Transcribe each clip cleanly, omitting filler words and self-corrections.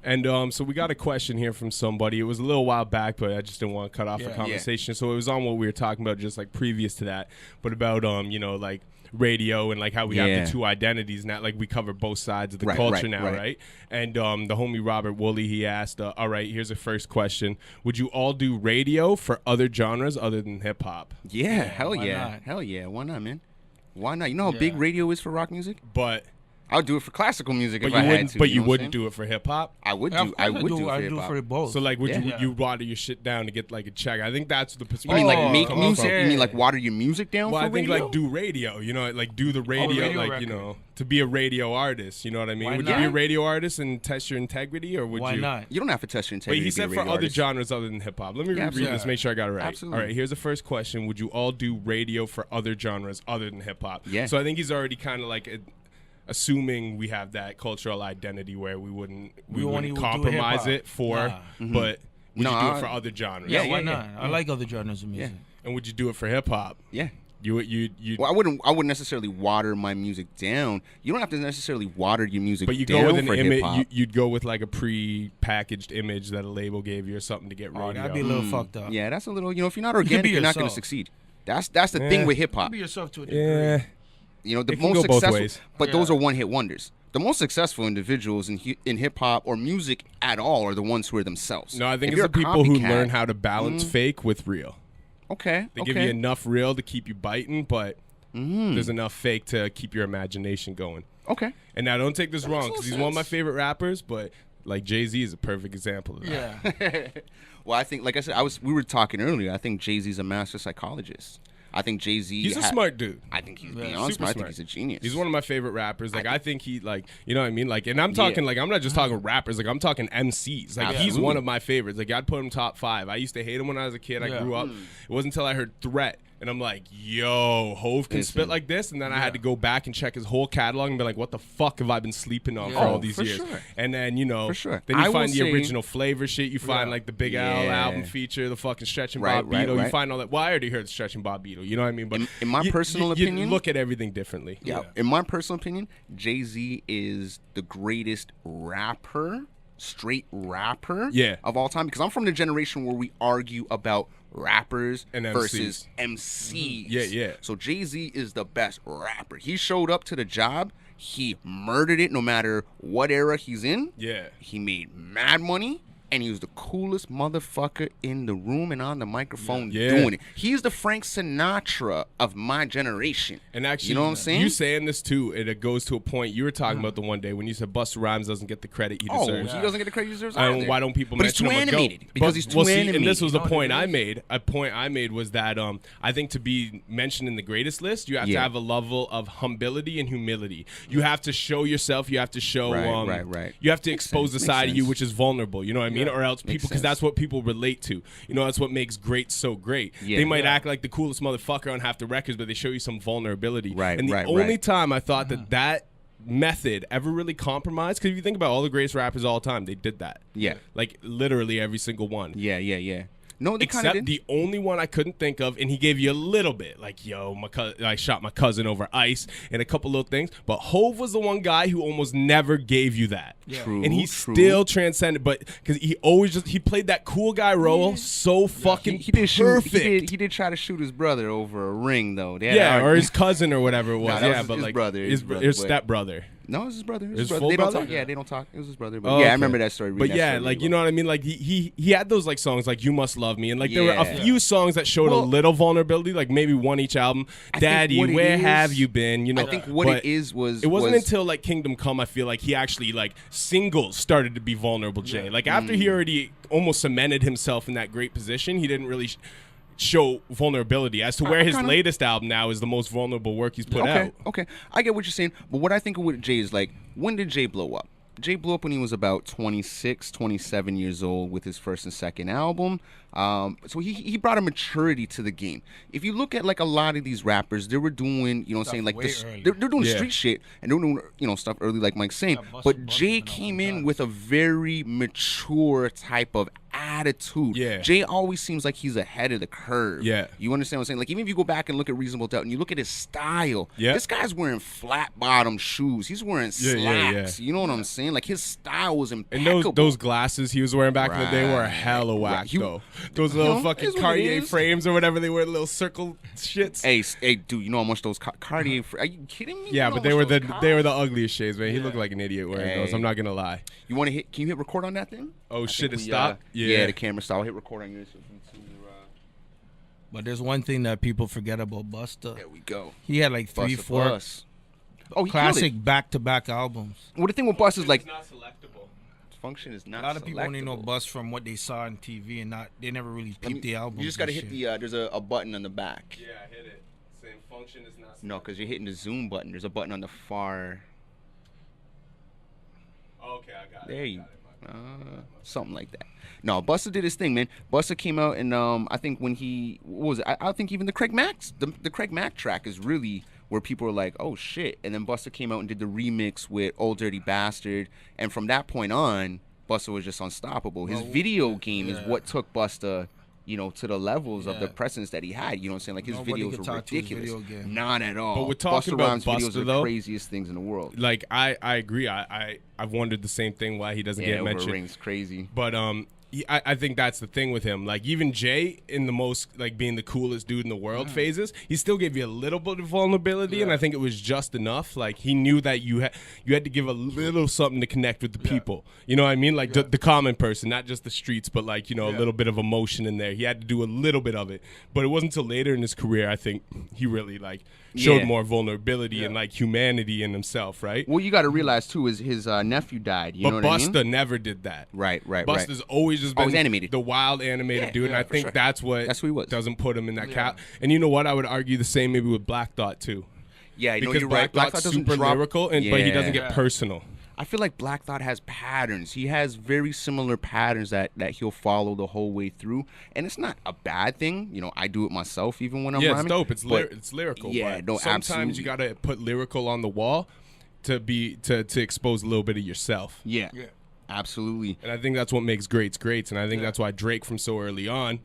And so we got a question here from somebody. It was a little while back, but I just didn't want to cut off the conversation. So it was on what we were talking about just like previous to that, but about like radio and like how we have the two identities now. Like we cover both sides of the culture now, right? And the homie Robert Woolley, he asked, all right, here's the first question: would you all do radio for other genres other than hip hop? Yeah, hell yeah, why not, man? Why not? You know how big radio is for rock music? But I would do it for classical music if I had to. But you wouldn't do it for hip hop? I would do it for hip hop. For both. So like, would you water your shit down to get like a check? I think that's the perspective. You mean like make music? You mean like water your music down for radio? Well, I think like do radio. Like do the radio, like record. To be a radio artist. You know what I mean? Would you be a radio artist and test your integrity, or would you? Why not? You don't have to test your integrity. But he said for other genres other than hip hop. Let me read this. Make sure I got it right. Absolutely. All right. Here's the first question: would you all do radio for other genres other than hip hop? Yeah. So I think he's already kind of like assuming we have that cultural identity where we wouldn't compromise it for, but would you do it for other genres? Yeah, why not? I like other genres of music. And would you do it for hip hop? Yeah. You Well, I wouldn't necessarily water my music down. You don't have to necessarily water your music down. But you go with an for image. hip-hop. You'd go with like a pre-packaged image that a label gave you or something to get radio. That'd be a little fucked up. Yeah, that's a little. If you're not organic, you're not going to succeed. That's the thing with hip hop. Be yourself to a degree. The most successful, but those are one-hit wonders. The most successful individuals in hip hop or music at all are the ones who are themselves. No, I think it's the people who learn how to balance fake with real. Okay. They give you enough real to keep you biting, but there's enough fake to keep your imagination going. Okay. And now don't take this wrong, because he's one of my favorite rappers, but like Jay-Z is a perfect example of that. Yeah. Well, I think, like I said, we were talking earlier. I think Jay-Z's a master psychologist. I think Jay-Z. He's a smart dude. I think he's beyond smart. I think he's a genius. He's one of my favorite rappers. Like I think he like, you know what I mean? Like, and I'm talking like I'm not just talking rappers. Like I'm talking MCs. Like he's one of my favorites. Like I'd put him top 5. I used to hate him when I was a kid. I grew up. It wasn't until I heard Threat. And I'm like, yo, Hove can spit like this? And then I had to go back and check his whole catalog and be like, what the fuck have I been sleeping on for all these years? Sure. And then, then I you find the original Flavor shit. You find like the Big L album feature, the fucking Stretch and Bob Beetle. You find all that. Well, I already heard Stretch and Bob Beetle. You know what I mean? But in my personal opinion, you look at everything differently. Yeah. In my personal opinion, Jay-Z is the greatest straight rapper of all time, because I'm from the generation where we argue about rappers and versus MCs. Yeah. So Jay-Z is the best rapper. He showed up to the job. He murdered it no matter what era he's in. Yeah. He made mad money. And he was the coolest motherfucker in the room and on the microphone doing it. He's the Frank Sinatra of my generation. And actually, you know what I'm saying? You saying this too, it goes to a point you were talking about the one day when you said Busta Rhymes doesn't get the credit he deserves. He doesn't get the credit he deserves. And why don't people mention him? Because he's too animated. And this was the point I made. A point I made was that I think to be mentioned in the greatest list, you have to have a level of humility and humility. You have to show yourself. You have to show. Right. You have to expose the side of you which is vulnerable. You know what I mean? Or else people, because that's what people relate to. That's what makes great so great. They might act like the coolest motherfucker on half the records, but they show you some vulnerability. And the only time I thought that method ever really compromised, because if you think about all the greatest rappers of all time, they did that. Yeah. Like literally every single one. Yeah. No, they except the only one I couldn't think of, and he gave you a little bit, like, yo, I shot my cousin over ice, and a couple little things. But Hove was the one guy who almost never gave you that. Yeah. True, and he still transcended, but because he always he played that cool guy role so fucking perfect. He did try to shoot his brother over a ring, though. Or his cousin or whatever it was. But his brother. His stepbrother. No, it was his brother. His brother. full They brother? don't talk. Yeah, they don't talk. It was his brother. But I remember that story. But you know what I mean? Like he had those like songs like You Must Love Me, and like there were a few songs that showed a little vulnerability, like maybe one each album. Daddy, where have you been? I think what it is was it wasn't until like Kingdom Come I feel like he actually like singles started to be vulnerable. Jay, like after he already almost cemented himself in that great position, he didn't really show vulnerability as to where his latest album now is the most vulnerable work he's put out. Okay, I get what you're saying, but what I think of with Jay is like, when did Jay blow up? Jay blew up when he was about 26, 27 years old with his first and second album. So he brought a maturity to the game. If you look at like a lot of these rappers, they were doing, saying like this, they're doing street shit and they're doing, stuff early like Mike's saying. But Jay came in with a very mature type of attitude. Yeah. Jay always seems like he's ahead of the curve. Yeah. You understand what I'm saying? Like, even if you go back and look at Reasonable Doubt and you look at his style, Yeah. this guy's wearing flat-bottom shoes. He's wearing slacks. You know what I'm saying? Like, his style was impeccable. And those glasses he was wearing back in the day were hella whack, though. Those little fucking Cartier frames or whatever they were, little circle shits. Hey, dude, you know how much those Cartier frames... Are you kidding me? Yeah, but they were the ugliest shades, man. He looked like an idiot wearing those. I'm not gonna lie. You want to hit? Can you hit record on that thing? Oh shit! It stopped. Yeah, the camera stopped. I'll hit record on yours. But there's one thing that people forget about Busta. There we go. He had like 3-4 classic back-to-back albums. Well, the thing with Bust is like, it's not selectable. Function is not. A lot of people only know Bust from what they saw on TV, and they never really peeped the album. You just gotta hit the. There's a button on the back. Yeah, hit it. Same function is not selectable. No, because you're hitting the zoom button. There's a button on the far. Okay, I got it. There you. Something like that. No, Busta did his thing, man. Busta came out and I think when he what was it? I think even the Craig Mack track is really where people were like, oh shit. And then Busta came out and did the remix with Old Dirty Bastard, and from that point on, Busta was just unstoppable. His video game is what took Busta, you know, to the levels of the presence that he had. You know what I'm saying? Like, his videos were ridiculous. Not at all. But we're talking Busta about Rhymes videos Busta, are though, the craziest things in the world. Like, I agree. I've wondered the same thing why he doesn't get mentioned. Rings crazy. But I think that's the thing with him. Like, even Jay, in the most, like, being the coolest dude in the world phases, he still gave you a little bit of vulnerability, and I think it was just enough. Like, he knew that you had to give a little something to connect with the people. You know what I mean? Like, the common person, not just the streets, but, like, you know, a little bit of emotion in there. He had to do a little bit of it. But it wasn't until later in his career, I think, he really, like, showed more vulnerability and, like, humanity in himself, right? Well, you got to realize, too, is his nephew died. You know what I mean? But Busta never did that. Right. Busta's always just been animated. the wild animated dude, and I think that's who he was. Doesn't put him in that cap. And you know what? I would argue the same maybe with Black Thought, too. Yeah, because you're right. Black Thought's super lyrical, but he doesn't get personal. I feel like Black Thought has patterns. He has very similar patterns that he'll follow the whole way through, and it's not a bad thing. You know, I do it myself even when I'm rhyming. It's dope. It's lyrical. Yeah, but no, sometimes absolutely. you gotta put lyrical on the wall to expose a little bit of yourself. Yeah, absolutely. And I think that's what makes greats, and I think that's why Drake from so early on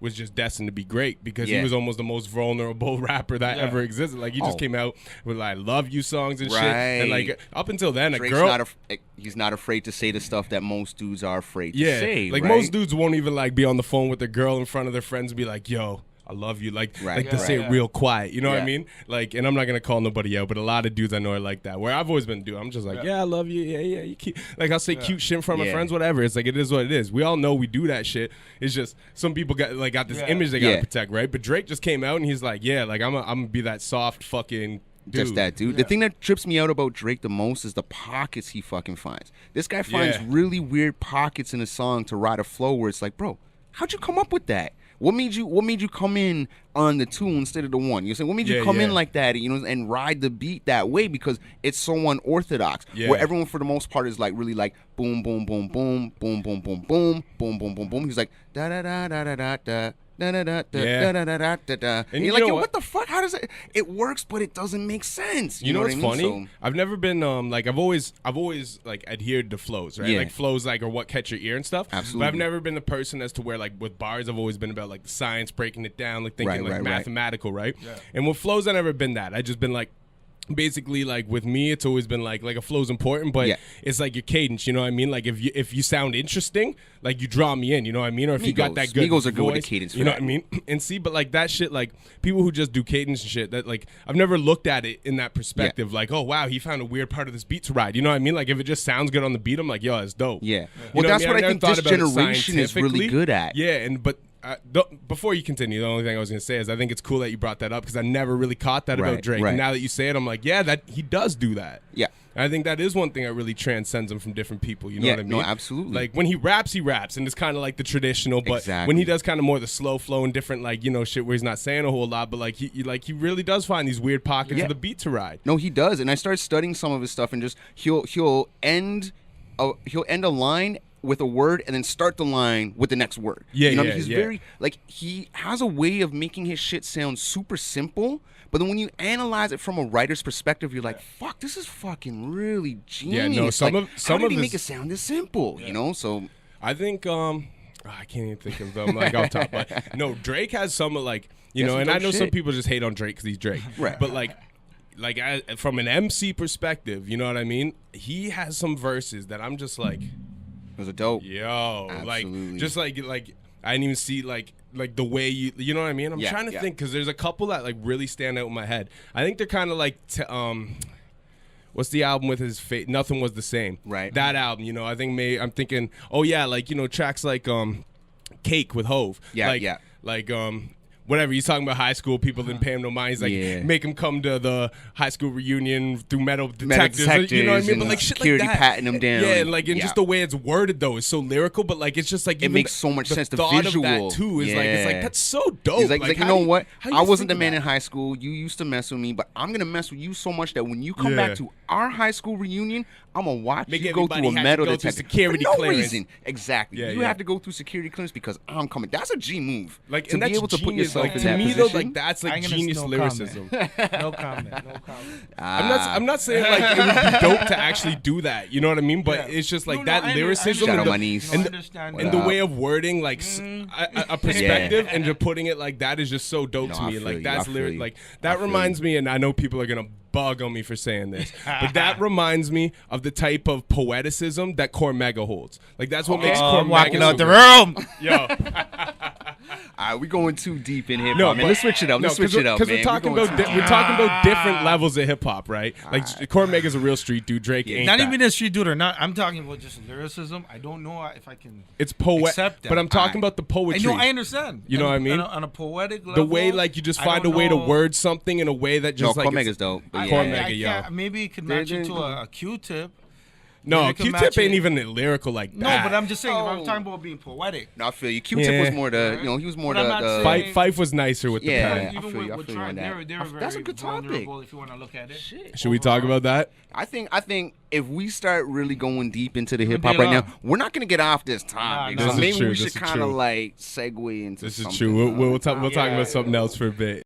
was just destined to be great, because he was almost the most vulnerable rapper that ever existed. Like, he just came out with like "Love You" songs and shit, and like up until then, Drake's he's not afraid to say the stuff that most dudes are afraid to say. Like, most dudes won't even like be on the phone with their girl in front of their friends and be like, "Yo, I love you," like to say it real quiet. You know what I mean? Like, and I'm not gonna call nobody out, but a lot of dudes I know are like that. Where I've always been a dude, I'm just like, I love you, you cute. Like, I'll say cute shit in front of my friends, whatever. It's like, it is what it is. We all know we do that shit. It's just some people got this image they gotta protect, right? But Drake just came out and he's like, like I'm gonna be that soft fucking dude. Just that dude. The thing that trips me out about Drake the most is the pockets he fucking finds. This guy finds really weird pockets in a song to ride a flow where it's like, bro, how'd you come up with that? What made you come in on the 2 instead of the 1? You know, what made you come in like that, you know, and ride the beat that way, because it's so unorthodox. Where everyone for the most part is like really like boom boom boom boom boom boom boom boom boom boom boom boom. He's like da da da da da da da. Da, da, da, da, da, da, da, da, da. And you're like, yo, what the fuck? How does it? It works, but it doesn't make sense. You know what's what I mean? funny? I've never been like I've always like adhered to flows, right? Like, flows like are what catch your ear and stuff. Absolutely. But I've never been the person as to where, like, with bars, I've always been about like the science, breaking it down, like thinking mathematical, right? And with flows, I've never been that. I just been like, basically, like, with me, it's always been like a flow's important, but it's like your cadence, you know what I mean? Like, if you sound interesting, like, you draw me in, you know what I mean? Or if you got that good Migos are voice, good with the cadence for you know what I mean? And see, but like that shit, like, people who just do cadence and shit, that, like, I've never looked at it in that perspective, like, oh wow, he found a weird part of this beat to ride, you know what I mean? Like, if it just sounds good on the beat, I'm like, yo, that's dope. Well, that's what I think this generation is really good at. But before you continue, the only thing I was going to say is I think it's cool that you brought that up, because I never really caught that about Drake. And now that you say it, I'm like, that he does do that. And I think that is one thing that really transcends him from different people. You know what I mean? No, absolutely. Like, when he raps, and it's kind of like the traditional. But when he does kind of more the slow flow and different, like, you know, shit where he's not saying a whole lot, but like he really does find these weird pockets of the beat to ride. No, he does. And I started studying some of his stuff, and just he'll end a line with a word and then start the line with the next word. You know what I mean? He's very, like, he has a way of making his shit sound super simple, but then when you analyze it from a writer's perspective, you're like, fuck, this is fucking really genius. How did he make it sound this simple, you know? So I think I can't even think of them like off top. But no, Drake has some of like, you know, and I know some people just hate on Drake because he's Drake. Right. But like from an MC perspective, you know what I mean? He has some verses that I'm just like, those are dope. Yo, Absolutely. like just like I didn't even see like the way you know what I mean? I'm trying to think because there's a couple that like really stand out in my head. I think they're kind of like what's the album with his face? Nothing Was the Same. Right. That album, you know, I think I'm thinking, oh yeah, like, you know, tracks like Cake with Hove. Yeah. Like whatever, he's talking about high school, people didn't pay him no mind. He's like, make him come to the high school reunion through metal detectors. You know what I mean? But like shit like that. Patting him down. Yeah, like and just the way it's worded though is so lyrical, but like it's just like it makes so much sense. The visual of that too is like it's like that's so dope. He's like you know what? I wasn't the man in high school. You used to mess with me, but I'm gonna mess with you so much that when you come back to our high school reunion, I'm gonna watch you go through a metal detector security for no clearance. reason. Exactly. You have to go through security clearance because I'm coming. That's a G move. Like to be able to put yourself in that position. Like that's like genius lyricism. No comment. I'm not saying like it would be dope to actually do that. You know what I mean? But it's just like that lyricism and the way of wording like a perspective and just putting it like that is just so dope to me. Like that's lyric. Like that reminds me, and I know people are gonna bug on me for saying this, but that reminds me of the type of poeticism that Cormega holds. Like that's what makes Cormega walking out the room. Yo. All right, we're going too deep in hip hop. Let's switch it up. Let's switch it up, because we're talking about different levels of hip hop, right? Like Cormega's a real street dude. Drake ain't not even a street dude or not. I'm talking about just lyricism. I don't know if I can. It's accept that. But I'm talking about the poetry. I understand. You know what I mean? On a poetic level, the way like you just find a way to word something in a way that just like Cormega's dope. Cormega, yo. Maybe it could match it to a Q-tip. No, Q-Tip ain't even lyrical like that. No, but I'm just saying, if I'm talking about being poetic. No, I feel you. Q-Tip was more the, you know, he was more the Fife was nicer with the pen. I feel you on that. That's a good topic. If you want to look at it. Shit. Should we talk about that? I think if we start really going deep into the hip hop right now, we're not gonna get off this topic. So maybe we should kind of like segue into. This is true. We'll talk about something else for a bit.